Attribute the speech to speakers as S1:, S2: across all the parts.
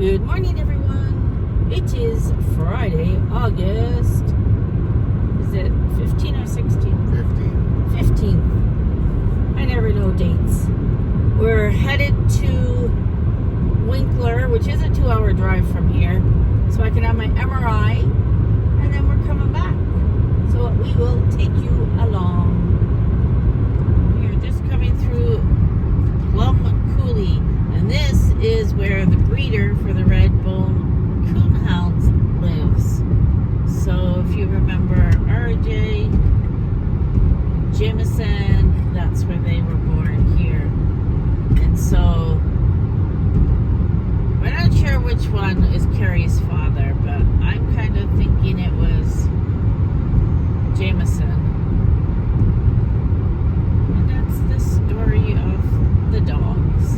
S1: Good morning, everyone. It is Friday, August. Is it 15 or 16? 15th. I never know dates. We're headed to Winkler, which is a 2-hour drive from here, so I can have my MRI, and then we're coming back. So we will take you along. We are just coming through Plum Coulee, and this is where the breeder for the red bone coonhounds lives. So if you remember RJ, Jameson, that's where they were born here. And so we're not sure which one is Carrie's father, but I'm kind of thinking it was Jameson. And that's the story of the dogs.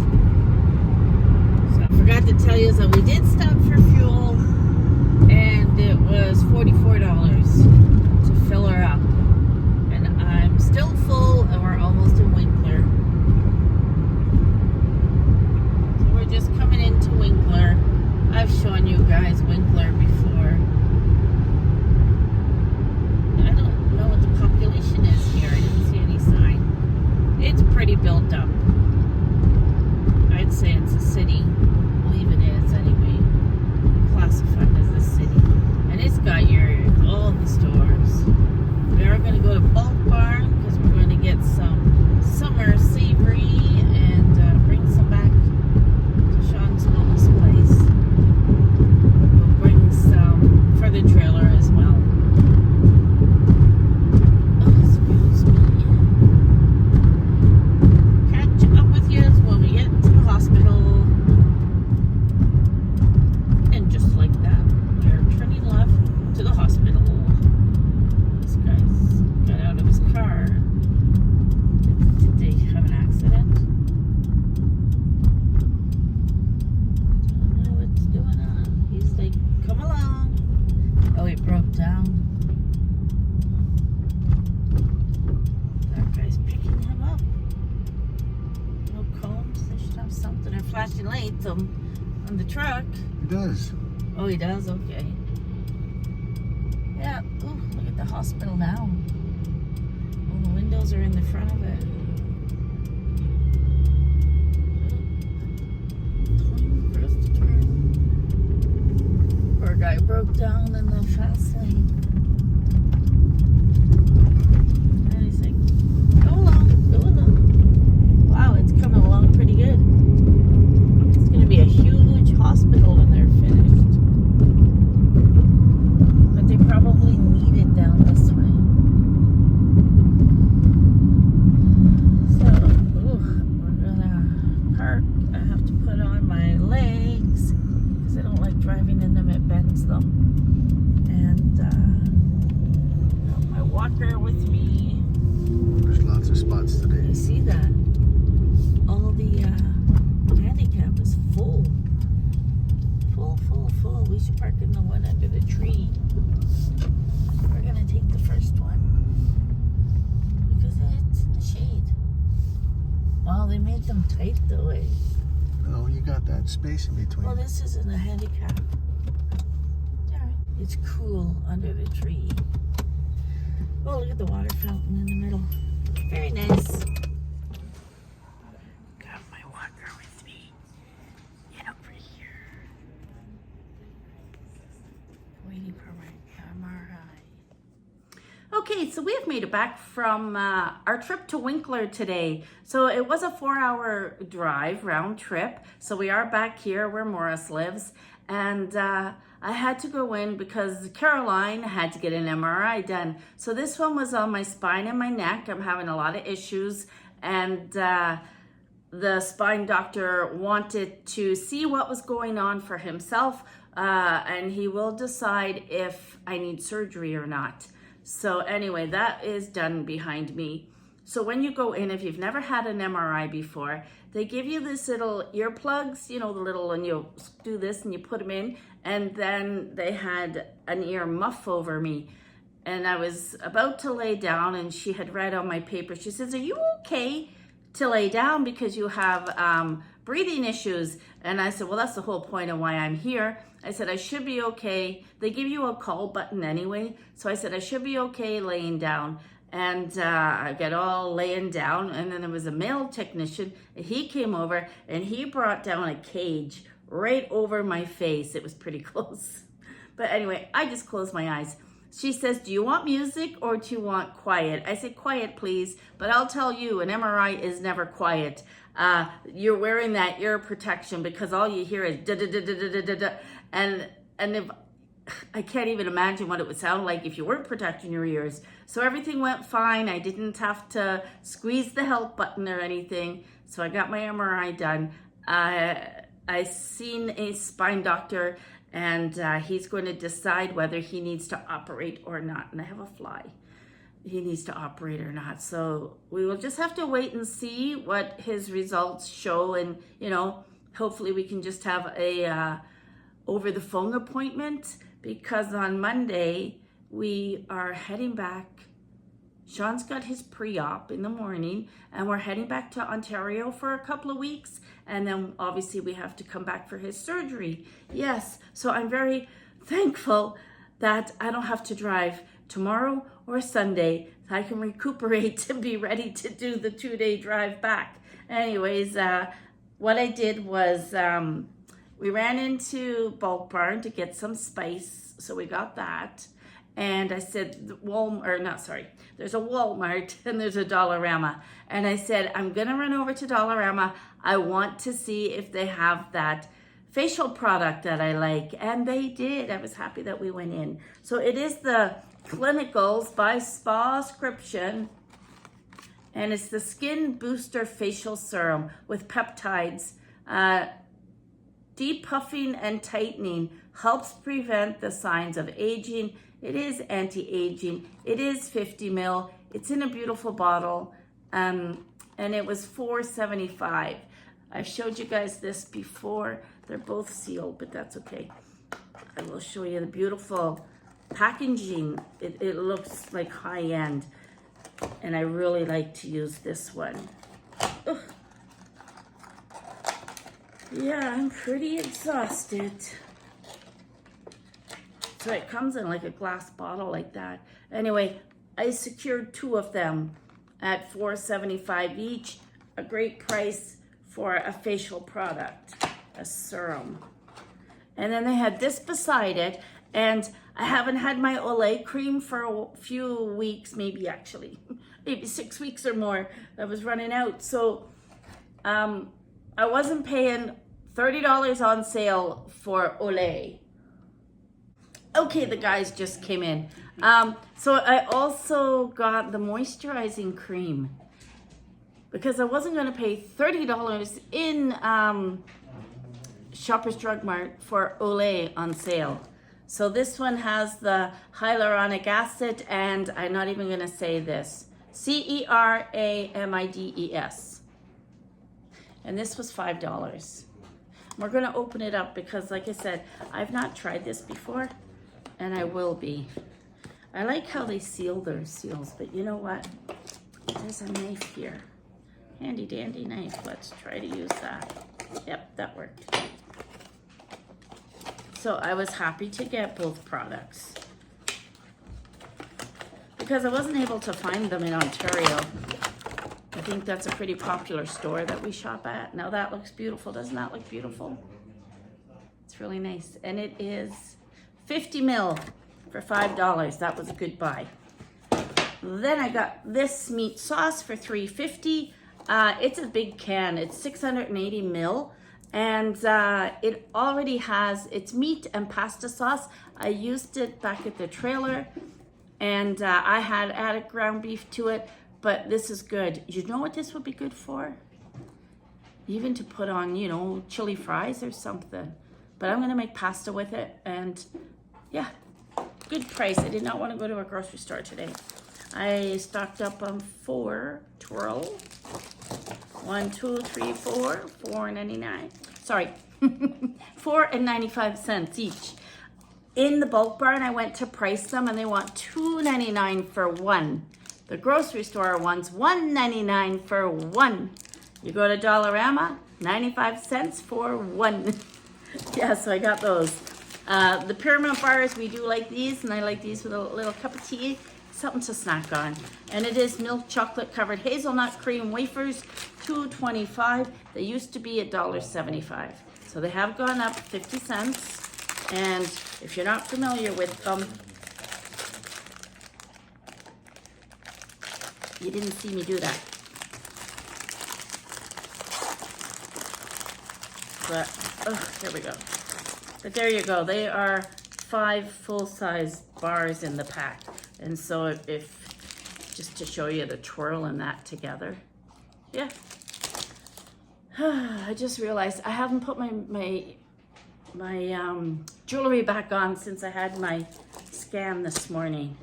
S1: So I forgot to tell you that we did stop for fuel, and it was $44 to fill her up. And I'm still full, and we're almost in Winkler. So we're just coming into Winkler. I've shown you guys Winkler before. I don't know what the population is here. I didn't see any sign. It's pretty built up. I'd say it's a city. I believe it is anyway. Classified as a city. And it's got all the stores. We are going to go to Bulk Barn because we're going to get some summer savory and bring some back to Shawn's mom's place. We'll bring some for the trailer as well. Oh, excuse me. Catch up with you when we get to the hospital. And just like that, we are turning left to the hospital. This guy's got out of his car. Did they have an accident? I don't know what's going on. He's like, come along. Oh, he broke down. That guy's picking him up. No cones. They should have something. They're flashing lights on the truck.
S2: He does.
S1: Oh, he does? Okay. Yeah. Ooh, look at the hospital now. All the windows are in the front of it. Press to turn. Poor guy broke down in the fast lane. And he's like, go along, go along. Wow, it's coming along pretty good. It's going to be a huge hospital when they're finished. But they probably need it down this way. So, we're gonna park. I have to put on my legs because I don't like driving in them. It bends them. And got my walker with me.
S2: There's lots of spots today.
S1: You see that? All the handicap is full. Full. We should park in the one under the tree. We're gonna take the first one because it's in the shade. Well, they made them tight though.
S2: No, you got that space in between.
S1: Well, this isn't a handicap. Alright. It's cool under the tree. Oh, look at the water fountain in the middle. Very nice. Got my walker with me. Get over here. Waiting for my MRI. Okay, so we have made it back from our trip to Winkler today. So it was a 4-hour drive, round trip. So we are back here where Morris lives. And I had to go in because Caroline had to get an MRI done. So this one was on my spine and my neck. I'm having a lot of issues. And the spine doctor wanted to see what was going on for himself. And he will decide if I need surgery or not. So anyway, that is done behind me. So when you go in, if you've never had an MRI before, they give you this little earplugs, you know, the little, and you do this and you put them in. And then they had an ear muff over me. And I was about to lay down and she had read on my paper. She says, are you okay to lay down because you have breathing issues. And I said, well, that's the whole point of why I'm here. I said, I should be okay. They give you a call button anyway. So I said, I should be okay laying down. And I got all laying down. And then there was a male technician. And he came over and he brought down a cage right over my face. It was pretty close. But anyway, I just closed my eyes. She says, do you want music or do you want quiet? I said, quiet, please. But I'll tell you, an MRI is never quiet. You're wearing that ear protection because all you hear is da da da da da da da. And if I can't even imagine what it would sound like if you weren't protecting your ears. So everything went fine. I didn't have to squeeze the help button or anything. So I got my MRI done. I seen a spine doctor, and he's going to decide whether he needs to operate or not. And I have a fly. He needs to operate or not. So we will just have to wait and see what his results show. And, you know, hopefully we can just have a over the phone appointment, because on Monday we are heading back. Shawn's got his pre-op in the morning, and we're heading back to Ontario for a couple of weeks. And then obviously we have to come back for his surgery. Yes, so I'm very thankful that I don't have to drive tomorrow or Sunday. I can recuperate and be ready to do the 2-day drive back. Anyways, what I did was we ran into Bulk Barn to get some spice. So we got that. And I said, there's a Walmart and there's a Dollarama. And I said, I'm going to run over to Dollarama. I want to see if they have that facial product that I like. And they did. I was happy that we went in. So it is the Clinicals by Spascription. And it's the Skin Booster Facial Serum with peptides. Depuffing and tightening helps prevent the signs of aging. It is anti-aging. It is 50 ml. It's in a beautiful bottle. And it was $4.75. I've showed you guys this before. They're both sealed, but that's okay. I will show you the beautiful packaging. It looks like high-end. And I really like to use this one. Ugh. Yeah, I'm pretty exhausted. So it comes in like a glass bottle like that. Anyway, I secured 2 of them at $4.75 each. A great price for a facial product, a serum. And then they had this beside it. And I haven't had my Olay cream for a few weeks, maybe 6 weeks or more. I was running out. So I wasn't paying $30 on sale for Olay. Okay, the guys just came in. So I also got the moisturizing cream because I wasn't going to pay $30 in Shoppers Drug Mart for Olay on sale. So this one has the hyaluronic acid, and I'm not even going to say this. CERAMIDES. And this was $5. We're going to open it up because, like I said, I've not tried this before. And I will be. I like how they seal their seals, but you know what? There's a knife here. Handy dandy knife. Let's try to use that. Yep, that worked. So I was happy to get both products because I wasn't able to find them in Ontario. I think that's a pretty popular store that we shop at. Now that looks beautiful. Doesn't that look beautiful? It's really nice. And it is 50 ml for $5. That was a good buy. Then I got this meat sauce for $3.50. It's a big can. It's 680 ml. And it already has, it's meat and pasta sauce. I used it back at the trailer. And I had added ground beef to it. But this is good. You know what this would be good for? Even to put on, you know, chili fries or something. But I'm going to make pasta with it. And yeah, good price. I did not want to go to a grocery store today. I stocked up on 4 twirl. 1, 2, 3, 4, $4.99. Sorry, $4.95 each. In the Bulk Barn, I went to price them, and they want $2.99 for one. The grocery store ones, $1.99 for one. You go to Dollarama, 95 cents for one. Yeah, so I got those. The pyramid bars, we do like these, and I like these with a little cup of tea. Something to snack on. And it is milk chocolate covered hazelnut cream wafers, $2.25. They used to be $1.75. So they have gone up 50 cents. And if you're not familiar with them, you didn't see me do that. But, oh, there we go. But there you go. They are 5 full-size bars in the pack. And so if just to show you the twirl and that together. Yeah. I just realized I haven't put my jewelry back on since I had my scan this morning.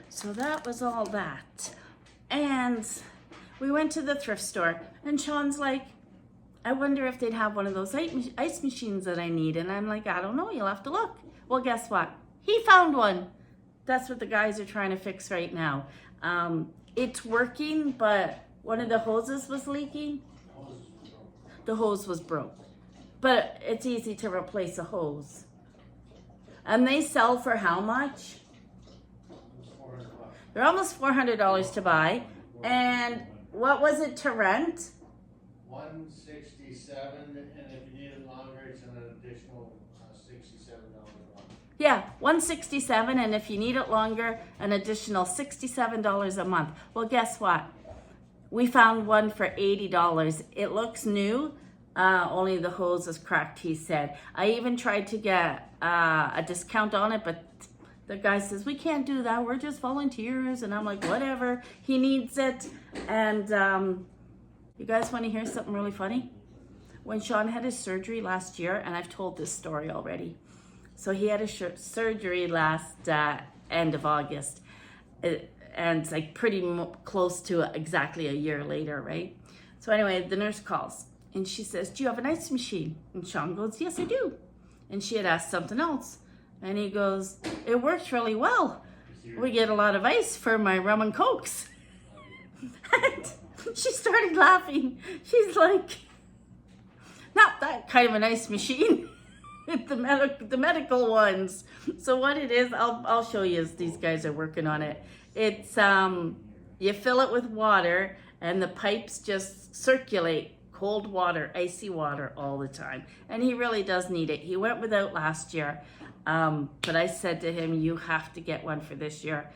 S1: So that was all that. And we went to the thrift store, and Shawn's like, I wonder if they'd have one of those ice machines that I need. And I'm like, I don't know, you'll have to look. Well, guess what? He found one. That's what the guys are trying to fix right now. It's working, but one of the hoses was leaking. The hose was broke. But it's easy to replace a hose. And they sell for how much? They're almost $400 to buy. And what was it to rent?
S3: $167, and if you need it longer, it's an additional $67 a month.
S1: Yeah, $167, and if you need it longer, an additional $67 a month. Well, guess what? We found one for $80. It looks new, only the hose is cracked, he said. I even tried to get a discount on it, but the guy says, we can't do that, we're just volunteers. And I'm like, whatever, he needs it. And you guys want to hear something really funny? When Shawn had his surgery last year, and I've told this story already. So he had a surgery last end of August. And it's like pretty close to exactly a year later, right? So anyway, the nurse calls and she says, do you have an ice machine? And Shawn goes, yes, I do. And she had asked something else. And he goes, it works really well. We get a lot of ice for my rum and cokes. And she started laughing. She's like, not that kind of an ice machine. the medical ones. So what it is, I'll show you as these guys are working on it. It's you fill it with water and the pipes just circulate cold water, icy water all the time. And he really does need it. He went without last year. But I said to him, you have to get one for this year.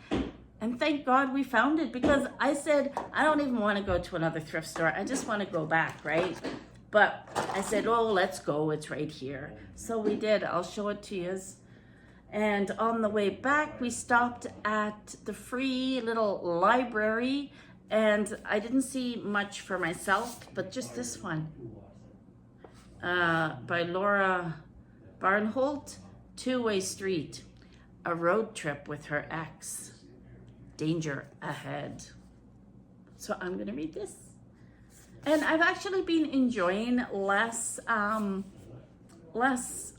S1: And thank God we found it, because I said, I don't even want to go to another thrift store. I just want to go back, right? But I said, oh, let's go. It's right here. So we did. I'll show it to you. And on the way back, we stopped at the free little library. And I didn't see much for myself, but just this one. By Laura Barnholt, Two-Way Street. A road trip with her ex. Danger ahead. So I'm going to read this. And I've actually been enjoying less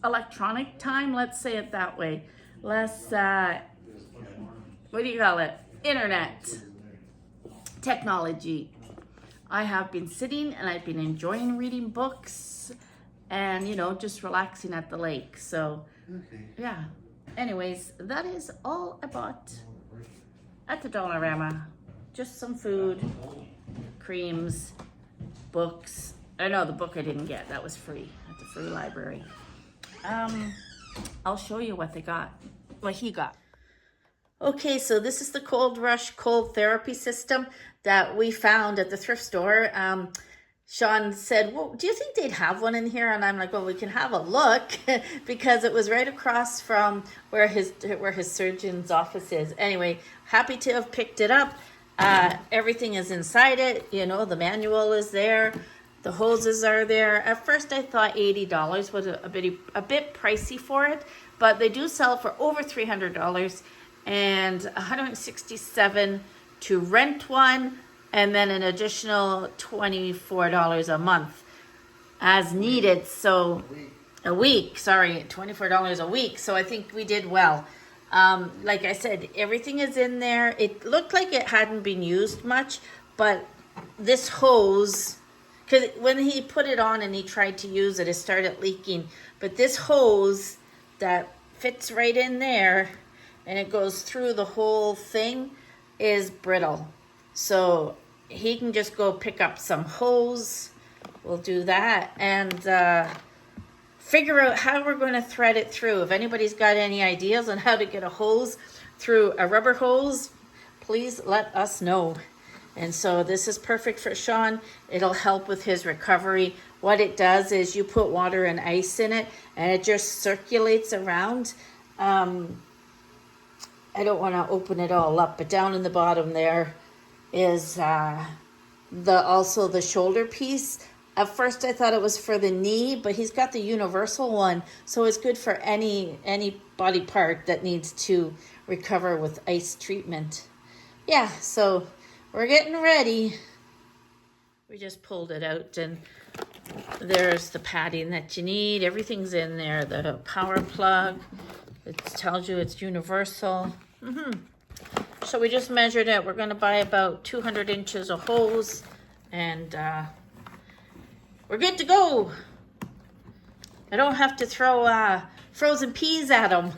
S1: electronic time, let's say it that way. Less, what do you call it? Internet. Technology. I have been sitting and I've been enjoying reading books and, you know, just relaxing at the lake. So, yeah. Anyways, that is all I bought at the Dollarama. Just some food, creams, books. Oh no, the book I didn't get. That was free at the free library. I'll show you what they got. What he got. Okay, so this is the Cold Rush cold therapy system that we found at the thrift store. Shawn said, well, do you think they'd have one in here? And I'm like, well, we can have a look because it was right across from where his surgeon's office is. Anyway, happy to have picked it up. Everything is inside it. You know, the manual is there. The hoses are there. At first I thought $80 was a bit pricey for it, but they do sell for over $300 and $167 to rent one, and then an additional $24 a month as needed. So a week, sorry, $24 a week. So I think we did well. Like I said, everything is in there. It looked like it hadn't been used much, but this hose, because when he put it on and he tried to use it, it started leaking. But this hose that fits right in there and it goes through the whole thing is brittle. So he can just go pick up some hose. We'll do that and figure out how we're going to thread it through. If anybody's got any ideas on how to get a hose through a rubber hose, please let us know. And so this is perfect for Shawn. It'll help with his recovery. What it does is you put water and ice in it and it just circulates around. I don't want to open it all up, but down in the bottom there is also the shoulder piece. At first I thought it was for the knee, but he's got the universal one, so it's good for any body part that needs to recover with ice treatment. Yeah, so we're getting ready. We just pulled it out and there's the padding that you need. Everything's in there. The power plug. It tells you it's universal. So we just measured it. We're going to buy about 200 inches of hose and we're good to go. I don't have to throw frozen peas at them.